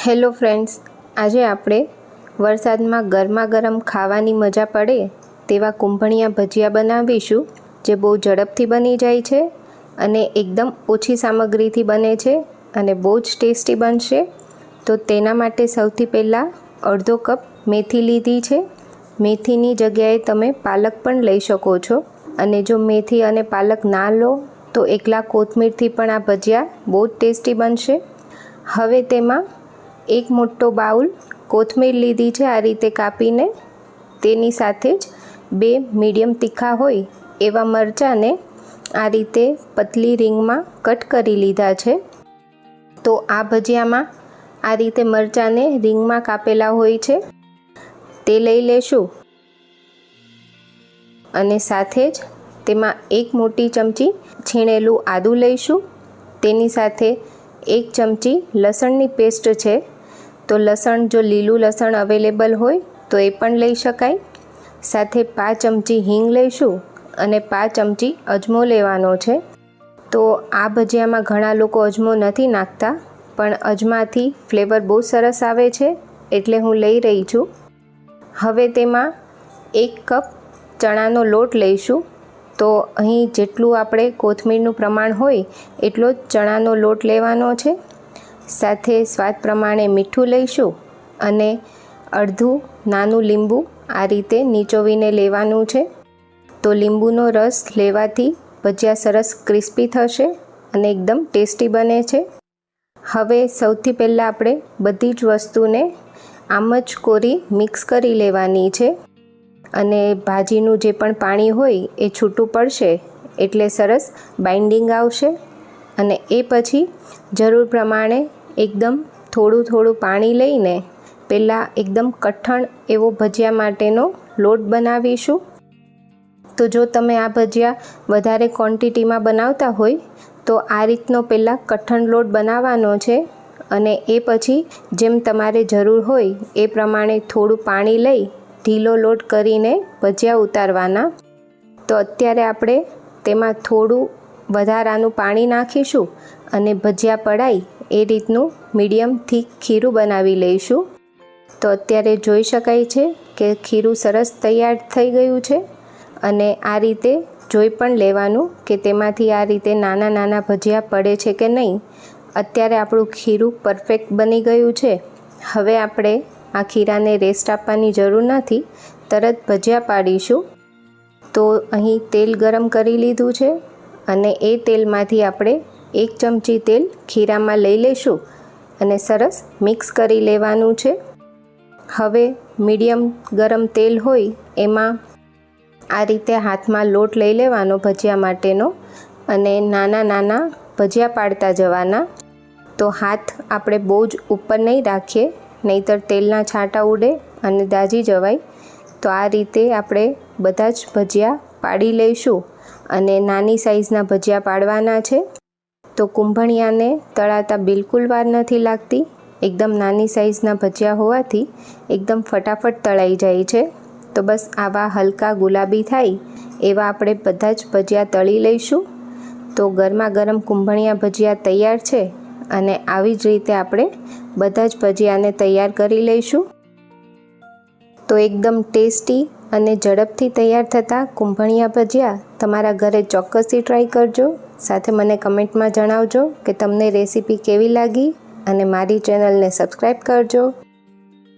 Hello friends, આજે આપણે વરસાદમાં ગરમા ગરમ ખાવાની મજા પડે તેવા કુંભણિયા ભજીયા બનાવીશું, જે બહુ ઝડપથી બની જાય છે અને એકદમ ઓછી સામગ્રીથી બને છે અને બહુ જ ટેસ્ટી બનશે। તો તેના માટે સૌથી પહેલાં અડધો કપ મેથી લીધી છે। મેથીની જગ્યાએ તમે પાલક પણ લઈ શકો છો, અને જો મેથી અને પાલક ના લો તો એકલા કોથમીરથી પણ આ ભજીયા બહુ જ ટેસ્ટી બનશે। હવે તેમાં એક મોટો બાઉલ કોથમીર લીધી છે આ રીતે કાપીને, તેની સાથે જ 2 મીડિયમ તીખા હોય એવા મરચાંને આ રીતે પતલી રીંગમાં કટ કરી લીધા છે। તો આ ભજીયામાં આ રીતે મરચાંને રીંગમાં કાપેલા હોય છે તે લઈ લેશું, અને સાથે જ તેમાં એક મોટી ચમચી છીણેલું આદું લઈશું। તેની સાથે 1 ચમચી લસણની પેસ્ટ છે, તો લસણ જો લીલું લસણ અવેલેબલ હોય તો એ પણ લઈ શકાય। સાથે 5 ચમચી હિંગ લઈશું અને 5 ચમચી અજમો લેવાનો છે। તો આ ભજીયામાં ઘણા લોકો અજમો નથી નાખતા, પણ અજમાથી ફ્લેવર બહુ સરસ આવે છે, એટલે હું લઈ રહી છું। હવે તેમાં 1 કપ ચણાનો લોટ લઈશું, તો અહીં જેટલું આપણે કોથમીરનું પ્રમાણ હોય એટલો જ ચણાનો લોટ લેવાનો છે। સાથે સ્વાદ પ્રમાણે મીઠું લઈશું અને અડધું નાનું લીંબુ આ રીતે નીચોવીને લેવાનું છે। તો લીંબુનો રસ લેવાથી ભજીયા સરસ ક્રિસ્પી થશે અને એકદમ ટેસ્ટી બને છે। હવે સૌથી પહેલાં આપણે બધી જ વસ્તુને આમ જ કોરી મિક્સ કરી લેવાની છે, અને ભાજીનું જે પણ પાણી હોય એ છૂટું પડશે એટલે સરસ બાઇન્ડિંગ આવશે। અને એ પછી જરૂર પ્રમાણે એકદમ થોડું પાણી લઈને પહેલાં એકદમ કઠણ એવો ભજીયા માટેનો લોટ બનાવીશું। તો જો તમે આ ભજીયા વધારે ક્વોન્ટિટીમાં બનાવતા હોય તો આ રીતનો પહેલાં કઠણ લોટ બનાવવાનો છે, અને એ પછી જેમ તમારે જરૂર હોય એ પ્રમાણે થોડું પાણી લઈ ઢીલો લોટ કરીને ભજીયા ઉતારવાના। તો અત્યારે આપણે તેમાં થોડું વધારાનું પાણી નાખીશું અને ભજીયા પડાય એ રીતનું મીડિયમ થીક ખીરું બનાવી લઈશું। તો અત્યારે જોઈ શકાય છે કે ખીરું સરસ તૈયાર થઈ ગયું છે, અને આ રીતે જોઈ પણ લેવાનું કે તેમાંથી આ રીતે નાના નાના ભજીયા પડે છે કે નહીં। અત્યારે આપણું ખીરું પરફેક્ટ બની ગયું છે। હવે આપણે આ ખીરાને રેસ્ટ આપવાની જરૂર નથી, તરત ભજીયા પાડીશું। તો અહીં તેલ ગરમ કરી લીધું છે, અને એ તેલમાંથી આપણે 1 ચમચી તેલ ખીરામાં લઈ લઈશું અને સરસ મિક્સ કરી લેવાનું છે। હવે મીડિયમ ગરમ તેલ હોય એમાં આ રીતે હાથમાં લોટ લઈ લેવાનો ભજીયા માટેનો, અને નાના નાના ભજીયા પાડતા જવાના। તો હાથ આપણે બહુ જ ઉપર નહીં રાખીએ, નહીંતર તેલના છાંટા ઉડે અને દાઝી જવાય। તો આ રીતે આપણે બધા જ ભજીયા પાડી લઈશું, અને નાની સાઈઝના ભજીયા પાડવાના છે। તો કુંભણિયાને તળાતા બિલકુલ વાર નથી લાગતી, એકદમ નાની સાઈઝના ભજીયા હોવાથી એકદમ ફટાફટ તળાઈ જાય છે। તો બસ આવા હલકા ગુલાબી થાય એવા આપણે બધા જ ભજીયા તળી લઈશું। તો ગરમા ગરમ કુંભણિયા ભજીયા તૈયાર છે, અને આવી જ રીતે આપણે બધા જ ભજીયાને તૈયાર કરી લઈશું। તો એકદમ ટેસ્ટી અને ઝડપથી તૈયાર થતા કુંભણિયા ભજીયા તમારા ઘરે ચોક્કસથી ટ્રાય કરજો। સાથે મને કમેન્ટમાં જણાવજો કે તમને રેસીપી કેવી લાગી, અને મારી ચેનલને સબસ્ક્રાઈબ કરજો।